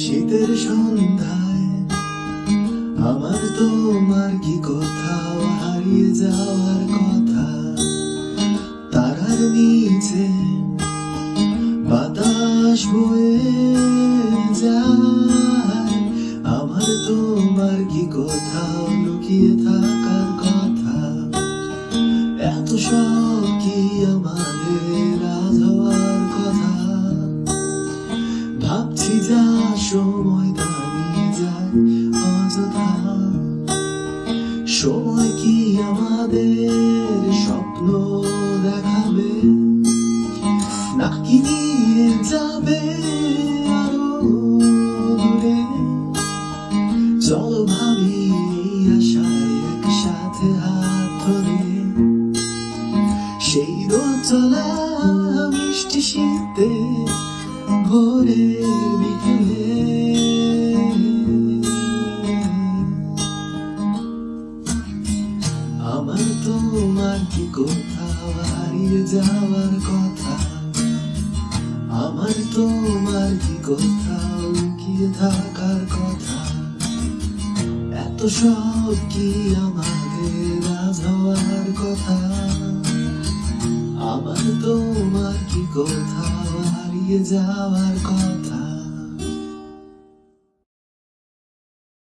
শীতের সন্ধ্যায় আমার তোমার কি কোথাও হারিয়ে যাওয়ার কথা। তারার নিচে বাতাস বয়ে যায়, আমার তোমার কি কোথাও লুকিয়ে থাকার কথা। এত সব কি আমাদের আজ হওয়ার কথা। ভাবছি যা সময় দাঁড়িয়ে যায় অযথা। সময় কি আমাদের স্বপ্ন দেখাবে, নাকি নিয়ে যাবে আরো দূরে। চলো ভাবি এই আশায় একসাথে হাত ধরে, সেই রোদ চলা মিষ্টি শীতে ভোরের বিকেলে। আমার তোমার কি কোথাও হারিয়ে যাওয়ার কথা। আমার তোমার কি কোথাও লুকিয়ে থাকার কথা। এত সব কি আমাদের আজ হওয়ার কথা। আমার তোমার কি কোথাও হারিয়ে যাওয়ার কথা।